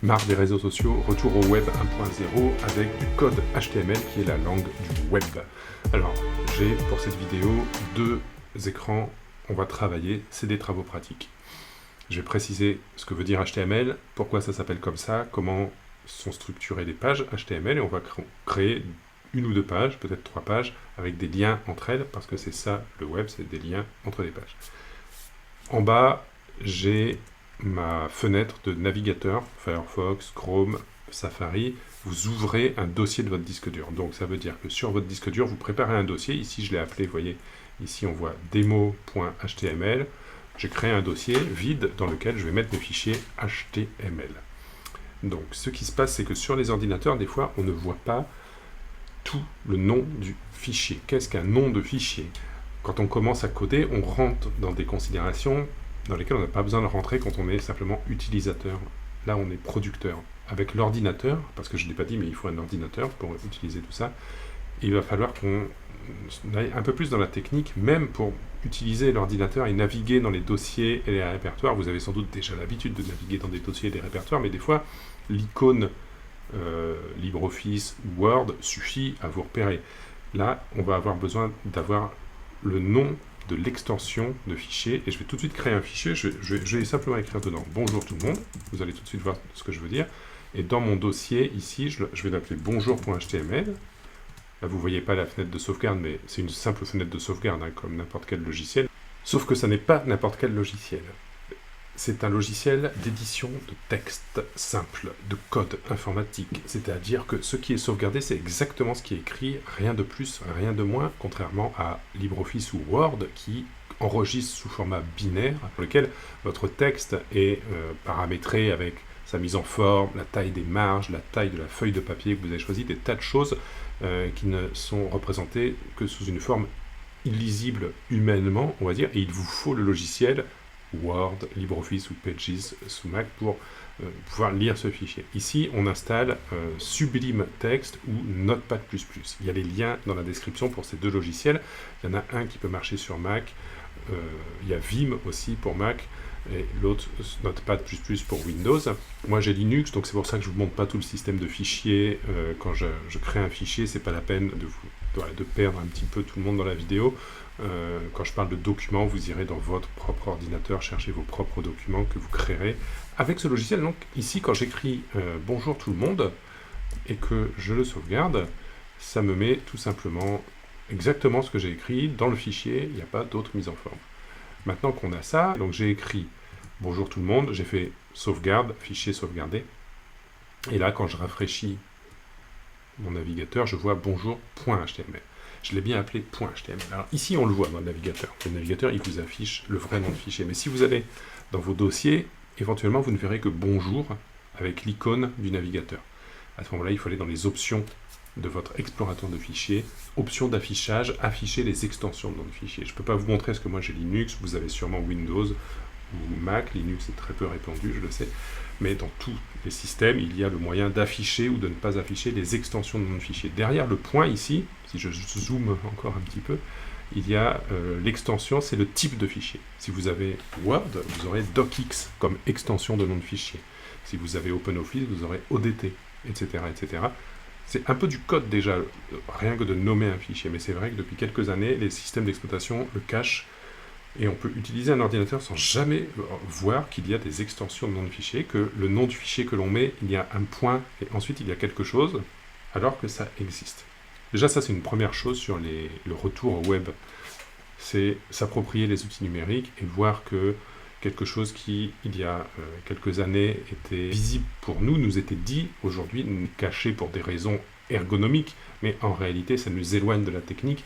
Marre des réseaux sociaux, retour au web 1.0 avec du code HTML qui est la langue du web. Alors, j'ai pour cette vidéo deux écrans, on va travailler, c'est des travaux pratiques. Je vais préciser ce que veut dire HTML, pourquoi ça s'appelle comme ça, comment sont structurées les pages HTML, et on va créer une ou deux pages, peut-être 3 pages, avec des liens entre elles, parce que c'est ça le web, c'est des liens entre les pages. En bas, j'ai ma fenêtre de navigateur, Firefox, Chrome, Safari. Vous ouvrez un dossier de votre disque dur. Donc ça veut dire que sur votre disque dur, vous préparez un dossier. Ici, je l'ai appelé, vous voyez, ici on voit démo.html. J'ai créé un dossier vide dans lequel je vais mettre mes fichiers HTML. Donc ce qui se passe, c'est que sur les ordinateurs, des fois, on ne voit pas tout le nom du fichier. Qu'est-ce qu'un nom de fichier? Quand on commence à coder, on rentre dans des considérations dans lesquelles on n'a pas besoin de rentrer quand on est simplement utilisateur. Là, on est producteur. Avec l'ordinateur, parce que je ne l'ai pas dit, mais il faut un ordinateur pour utiliser tout ça, il va falloir qu'on aille un peu plus dans la technique, même pour utiliser l'ordinateur et naviguer dans les dossiers et les répertoires. Vous avez sans doute déjà l'habitude de naviguer dans des dossiers et des répertoires, mais des fois, l'icône LibreOffice ou Word suffit à vous repérer. Là, on va avoir besoin d'avoir le nom de l'extension de fichier, et je vais tout de suite créer un fichier. Je vais simplement écrire dedans bonjour tout le monde, vous allez tout de suite voir ce que je veux dire, et dans mon dossier ici, je vais l'appeler bonjour.html. Là vous voyez pas la fenêtre de sauvegarde, mais c'est une simple fenêtre de sauvegarde, hein, comme n'importe quel logiciel, sauf que ça n'est pas n'importe quel logiciel. C'est un logiciel d'édition de texte simple, de code informatique. C'est-à-dire que ce qui est sauvegardé, c'est exactement ce qui est écrit, rien de plus, rien de moins, contrairement à LibreOffice ou Word qui enregistre sous format binaire, pour lequel votre texte est paramétré avec sa mise en forme, la taille des marges, la taille de la feuille de papier que vous avez choisi, des tas de choses qui ne sont représentées que sous une forme illisible humainement, on va dire, et il vous faut le logiciel Word, LibreOffice ou Pages sous Mac pour pouvoir lire ce fichier. Ici, on installe Sublime Text ou Notepad++. Il y a les liens dans la description pour ces deux logiciels. Il y en a un qui peut marcher sur Mac, il y a Vim aussi pour Mac, et l'autre Notepad++ pour Windows. Moi j'ai Linux, donc c'est pour ça que je ne vous montre pas tout le système de fichiers. Quand je crée un fichier, c'est pas la peine de perdre un petit peu tout le monde dans la vidéo. Quand je parle de documents, vous irez dans votre propre ordinateur, chercher vos propres documents que vous créerez avec ce logiciel. Donc ici, quand j'écris bonjour tout le monde et que je le sauvegarde, ça me met tout simplement exactement ce que j'ai écrit dans le fichier, il n'y a pas d'autre mise en forme. Maintenant qu'on a ça, donc j'ai écrit bonjour tout le monde, j'ai fait sauvegarde, fichier sauvegardé, et là quand je rafraîchis mon navigateur, je vois bonjour.html. Je l'ai bien appelé .html. Alors ici, on le voit dans le navigateur. Le navigateur, il vous affiche le vrai nom de fichier. Mais si vous allez dans vos dossiers, éventuellement, vous ne verrez que bonjour avec l'icône du navigateur. À ce moment-là, il faut aller dans les options de votre explorateur de fichiers, options d'affichage, afficher les extensions de nom de fichier. Je ne peux pas vous montrer ce que moi j'ai Linux, vous avez sûrement Windows ou Mac. Linux est très peu répandu, je le sais. Mais dans tous les systèmes, il y a le moyen d'afficher ou de ne pas afficher les extensions de nom de fichier. Derrière le point ici, si je zoome encore un petit peu, il y a l'extension, c'est le type de fichier. Si vous avez Word, vous aurez docx comme extension de nom de fichier. Si vous avez OpenOffice, vous aurez ODT, etc. etc. C'est un peu du code déjà, rien que de nommer un fichier. Mais c'est vrai que depuis quelques années, les systèmes d'exploitation le cachent. Et on peut utiliser un ordinateur sans jamais voir qu'il y a des extensions de nom de fichier, que le nom du fichier que l'on met, il y a un point, et ensuite il y a quelque chose, alors que ça existe. Déjà, ça c'est une première chose sur le retour au web. C'est s'approprier les outils numériques et voir que quelque chose qui, il y a quelques années, était visible pour nous, nous était dit, aujourd'hui, caché pour des raisons ergonomiques, mais en réalité, ça nous éloigne de la technique.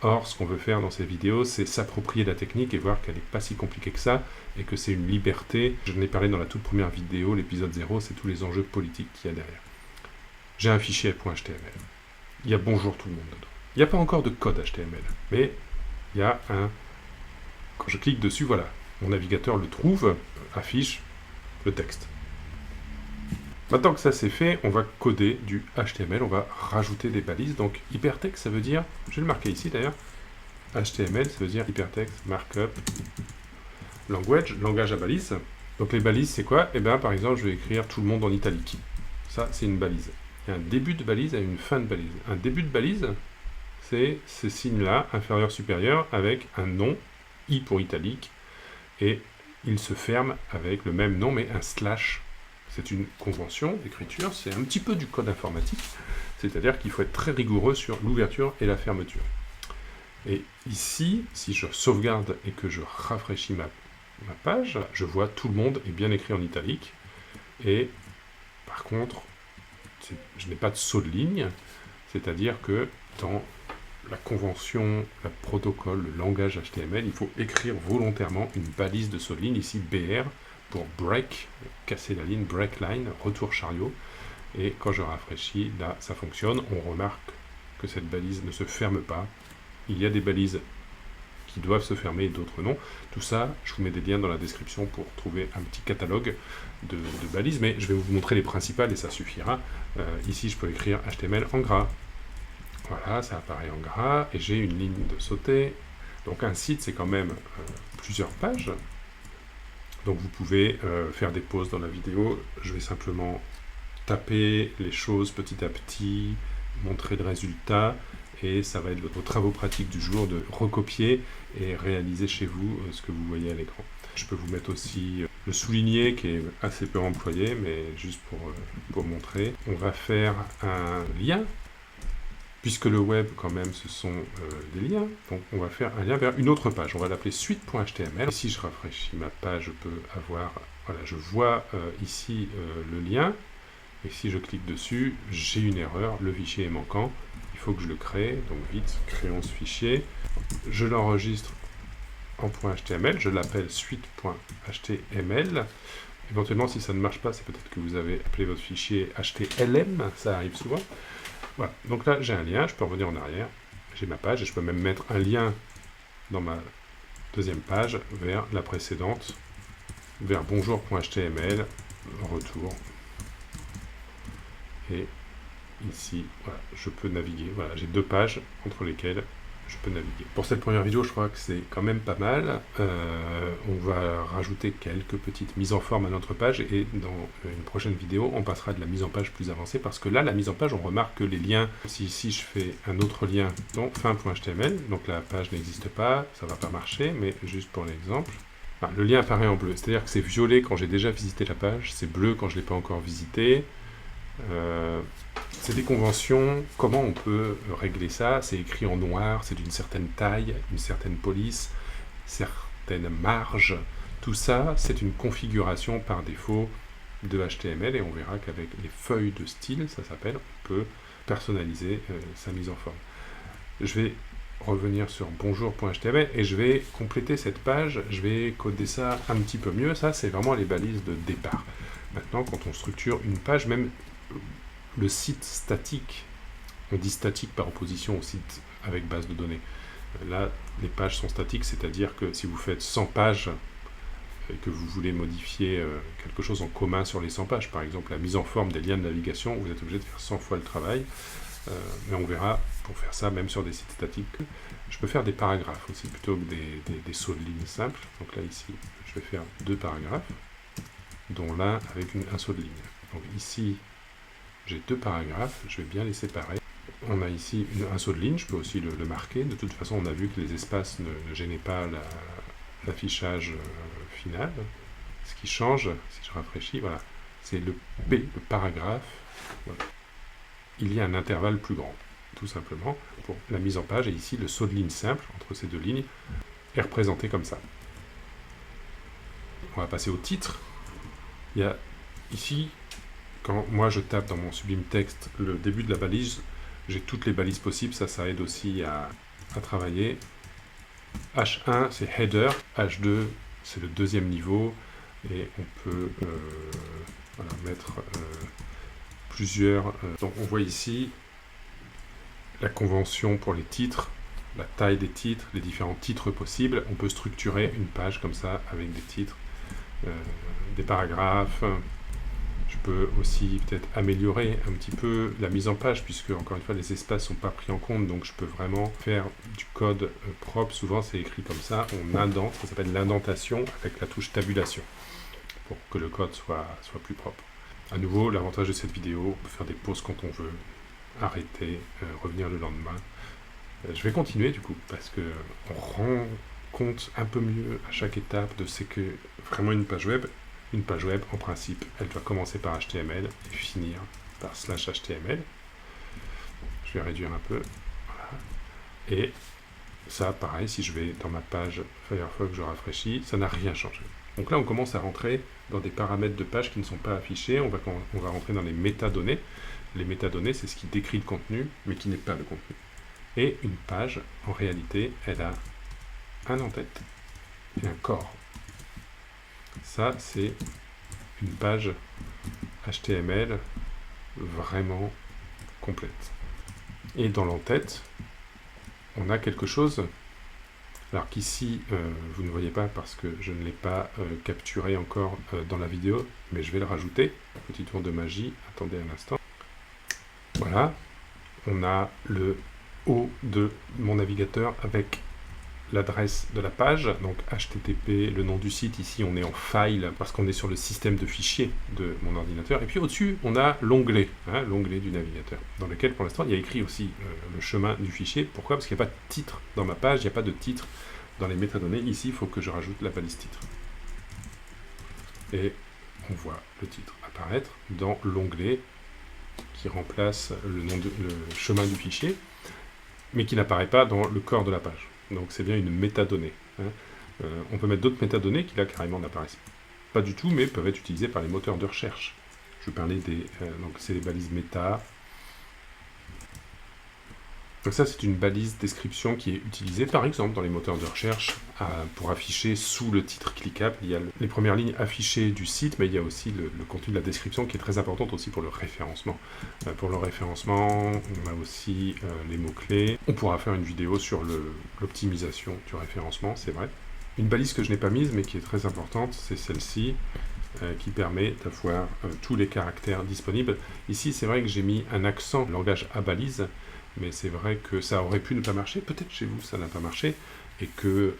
Or, ce qu'on veut faire dans ces vidéos, c'est s'approprier la technique et voir qu'elle n'est pas si compliquée que ça, et que c'est une liberté. Je en ai parlé dans la toute première vidéo, l'épisode 0, c'est tous les enjeux politiques qu'il y a derrière. J'ai un fichier .html. Il y a bonjour tout le monde dedans. Il n'y a pas encore de code HTML, mais il y a un... Quand je clique dessus, voilà, mon navigateur le trouve, affiche le texte. Maintenant que ça c'est fait, on va coder du HTML, on va rajouter des balises. Donc hypertexte, ça veut dire, je vais le marquer ici d'ailleurs, HTML, ça veut dire hypertexte, markup, language, langage à balises. Donc les balises, c'est quoi? Eh bien, par exemple, je vais écrire tout le monde en italique. Ça, c'est une balise. Il y a un début de balise et une fin de balise. Un début de balise, c'est ce signe-là, inférieur, supérieur, avec un nom, I pour italique, et il se ferme avec le même nom, mais un slash. C'est une convention d'écriture, c'est un petit peu du code informatique, c'est-à-dire qu'il faut être très rigoureux sur l'ouverture et la fermeture. Et ici, si je sauvegarde et que je rafraîchis ma page, je vois tout le monde est bien écrit en italique, et par contre, je n'ai pas de saut de ligne, c'est-à-dire que dans la convention, le protocole, le langage HTML, il faut écrire volontairement une balise de saut de ligne, ici BR, pour break, casser la ligne, break line, retour chariot, et quand je rafraîchis, là, ça fonctionne, on remarque que cette balise ne se ferme pas, il y a des balises qui doivent se fermer et d'autres non. Tout ça, je vous mets des liens dans la description pour trouver un petit catalogue de balises, mais je vais vous montrer les principales et ça suffira. Ici, je peux écrire HTML en gras. Voilà, ça apparaît en gras et j'ai une ligne de sauter. Donc un site, c'est quand même plusieurs pages. Donc vous pouvez faire des pauses dans la vidéo. Je vais simplement taper les choses petit à petit, montrer le résultat. Et ça va être vos travaux pratiques du jour de recopier et réaliser chez vous ce que vous voyez à l'écran. Je peux vous mettre aussi le souligné qui est assez peu employé, mais juste pour montrer. On va faire un lien, puisque le web quand même ce sont des liens. Donc on va faire un lien vers une autre page. On va l'appeler suite.html. Si je rafraîchis ma page, je peux avoir, voilà, je vois ici le lien. Et si je clique dessus, j'ai une erreur, le fichier est manquant. Il faut que je le crée, donc vite, créons ce fichier. Je l'enregistre en .html, je l'appelle suite.html. Éventuellement, si ça ne marche pas, c'est peut-être que vous avez appelé votre fichier HTLM, ça arrive souvent. Voilà, donc là, j'ai un lien, je peux revenir en arrière, j'ai ma page, et je peux même mettre un lien dans ma deuxième page vers la précédente, vers bonjour.html, retour. Et ici, voilà, je peux naviguer. Voilà, j'ai deux pages entre lesquelles je peux naviguer. Pour cette première vidéo, je crois que c'est quand même pas mal. On va rajouter quelques petites mises en forme à notre page et dans une prochaine vidéo, on passera de la mise en page plus avancée parce que là, la mise en page, on remarque que les liens, si ici je fais un autre lien dans fin.html, donc la page n'existe pas, ça va pas marcher, mais juste pour l'exemple, le lien apparaît en bleu, c'est-à-dire que c'est violet quand j'ai déjà visité la page, c'est bleu quand je ne l'ai pas encore visité. C'est des conventions, comment on peut régler ça? C'est écrit en noir, c'est d'une certaine taille, une certaine police, certaines marges. Tout ça, c'est une configuration par défaut de HTML et on verra qu'avec les feuilles de style, ça s'appelle, on peut personnaliser sa mise en forme. Je vais revenir sur bonjour.html et je vais compléter cette page, je vais coder ça un petit peu mieux. Ça, c'est vraiment les balises de départ. Maintenant, quand on structure une page, même le site statique, on dit statique par opposition au site avec base de données. Là, les pages sont statiques, c'est-à-dire que si vous faites 100 pages et que vous voulez modifier quelque chose en commun sur les 100 pages, par exemple la mise en forme des liens de navigation, vous êtes obligé de faire 100 fois le travail. Mais on verra, pour faire ça, même sur des sites statiques, je peux faire des paragraphes aussi, plutôt que des sauts de ligne simples. Donc là, ici, je vais faire 2 paragraphes, dont l'un avec un saut de ligne. Donc ici, j'ai 2 paragraphes, je vais bien les séparer. On a ici un saut de ligne, je peux aussi le marquer. De toute façon, on a vu que les espaces ne gênaient pas l'affichage final. Ce qui change, si je rafraîchis, voilà, c'est le P, le paragraphe. Voilà. Il y a un intervalle plus grand, tout simplement, pour la mise en page. Et ici, le saut de ligne simple, entre ces 2 lignes, est représenté comme ça. On va passer au titre. Il y a ici, quand moi je tape dans mon Sublime Text le début de la balise, j'ai toutes les balises possibles, ça aide aussi à travailler. H1 c'est header, H2 c'est le deuxième niveau, et on peut voilà, mettre plusieurs... donc on voit ici la convention pour les titres, la taille des titres, les différents titres possibles. On peut structurer une page comme ça avec des titres, des paragraphes. Je peux aussi peut-être améliorer un petit peu la mise en page, puisque encore une fois les espaces ne sont pas pris en compte, donc je peux vraiment faire du code propre. Souvent c'est écrit comme ça, on indente, ça s'appelle l'indentation avec la touche tabulation. pour que le code soit plus propre. À nouveau, l'avantage de cette vidéo, on peut faire des pauses quand on veut, arrêter, revenir le lendemain. Je vais continuer du coup, parce que on rend compte un peu mieux à chaque étape de ce que vraiment une page web, en principe, elle doit commencer par HTML et finir par /HTML. Je vais réduire un peu. Voilà. Et ça, pareil, si je vais dans ma page Firefox, je rafraîchis, ça n'a rien changé. Donc là, on commence à rentrer dans des paramètres de page qui ne sont pas affichés. On va rentrer dans les métadonnées. Les métadonnées, c'est ce qui décrit le contenu, mais qui n'est pas le contenu. Et une page, en réalité, elle a un en-tête et un corps. Ça, c'est une page HTML vraiment complète. Et dans l'en-tête, on a quelque chose, alors qu'ici, vous ne voyez pas parce que je ne l'ai pas capturé encore dans la vidéo, mais je vais le rajouter. Petit tour de magie, attendez un instant. Voilà, on a le haut de mon navigateur avec l'adresse de la page, donc HTTP, le nom du site, ici on est en file parce qu'on est sur le système de fichiers de mon ordinateur, et puis au-dessus on a l'onglet, l'onglet du navigateur, dans lequel pour l'instant il y a écrit aussi le chemin du fichier. Pourquoi? Parce qu'il n'y a pas de titre dans ma page, il n'y a pas de titre dans les métadonnées. Ici il faut que je rajoute la balise titre. Et on voit le titre apparaître dans l'onglet qui remplace le chemin du fichier, mais qui n'apparaît pas dans le corps de la page. Donc c'est bien une métadonnée. On peut mettre d'autres métadonnées qui là carrément n'apparaissent pas du tout, mais peuvent être utilisées par les moteurs de recherche. Je parlais des... donc c'est les balises méta. Donc ça c'est une balise description qui est utilisée par exemple dans les moteurs de recherche pour afficher sous le titre cliquable. Il y a les premières lignes affichées du site, mais il y a aussi le contenu de la description qui est très importante aussi pour le référencement. Pour le référencement, on a aussi les mots-clés. On pourra faire une vidéo sur l'optimisation du référencement, c'est vrai. Une balise que je n'ai pas mise mais qui est très importante, c'est celle-ci, qui permet d'avoir tous les caractères disponibles. Ici c'est vrai que j'ai mis un accent langage à balise, mais c'est vrai que ça aurait pu ne pas marcher, peut-être chez vous ça n'a pas marché, et que,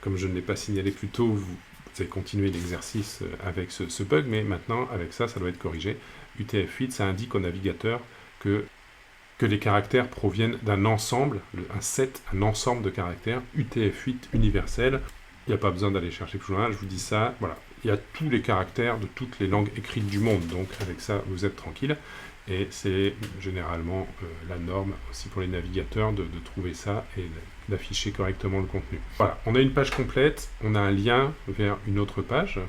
comme je ne l'ai pas signalé plus tôt, vous avez continué l'exercice avec ce bug, mais maintenant, avec ça, ça doit être corrigé. UTF-8, ça indique au navigateur que les caractères proviennent d'un ensemble, un ensemble de caractères, UTF-8 universel. Il n'y a pas besoin d'aller chercher plus loin, je vous dis ça, voilà. Il y a tous les caractères de toutes les langues écrites du monde, donc avec ça, vous êtes tranquille. Et c'est généralement la norme aussi pour les navigateurs de trouver ça et d'afficher correctement le contenu. Voilà, on a une page complète, on a un lien vers une autre page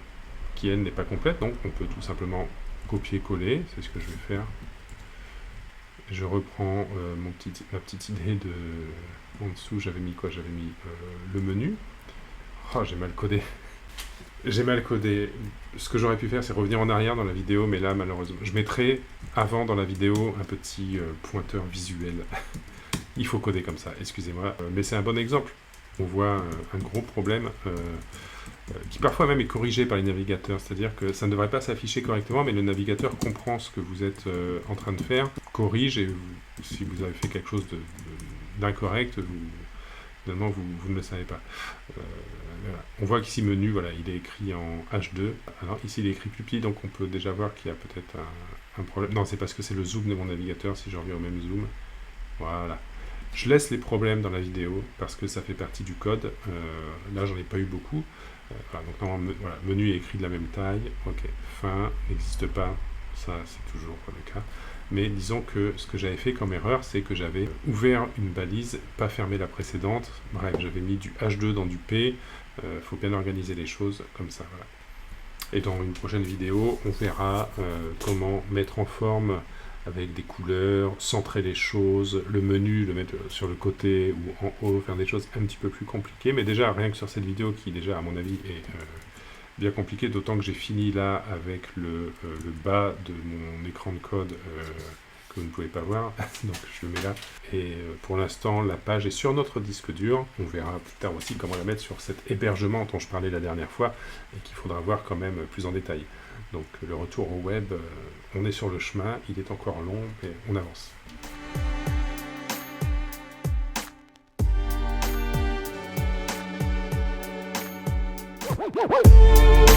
qui elle n'est pas complète, donc on peut tout simplement copier-coller, c'est ce que je vais faire. Je reprends ma petite idée de... En dessous, j'avais mis quoi? J'avais mis le menu. Oh, j'ai mal codé. J'ai mal codé. Ce que j'aurais pu faire, c'est revenir en arrière dans la vidéo, mais là, malheureusement, je mettrai avant dans la vidéo un petit pointeur visuel. Il faut coder comme ça, excusez-moi. Mais c'est un bon exemple. On voit un gros problème qui parfois même est corrigé par les navigateurs. C'est-à-dire que ça ne devrait pas s'afficher correctement, mais le navigateur comprend ce que vous êtes en train de faire, corrige, et si vous avez fait quelque chose d'incorrect, finalement, vous ne le savez pas. Voilà. On voit qu'ici, menu, voilà, il est écrit en H2. Alors ici, il est écrit plus petit, donc on peut déjà voir qu'il y a peut-être un problème. Non, c'est parce que c'est le zoom de mon navigateur, si je reviens au même zoom. Voilà. Je laisse les problèmes dans la vidéo, parce que ça fait partie du code. Là, j'en ai pas eu beaucoup. Voilà, donc normalement, voilà, menu est écrit de la même taille. Ok, fin n'existe pas. Ça, c'est toujours le cas. Mais disons que ce que j'avais fait comme erreur, c'est que j'avais ouvert une balise, pas fermé la précédente. Bref, j'avais mis du H2 dans du P. Faut bien organiser les choses comme ça. Voilà. Et dans une prochaine vidéo, on verra comment mettre en forme avec des couleurs, centrer les choses, le menu, le mettre sur le côté ou en haut, faire des choses un petit peu plus compliquées. Mais déjà, rien que sur cette vidéo qui, déjà, à mon avis, est bien compliqué, d'autant que j'ai fini là avec le bas de mon écran de code que vous ne pouvez pas voir, donc je le mets là. Et pour l'instant, la page est sur notre disque dur. On verra plus tard aussi comment la mettre sur cet hébergement dont je parlais la dernière fois et qu'il faudra voir quand même plus en détail. Donc le retour au web, on est sur le chemin, il est encore long, mais on avance. Woo!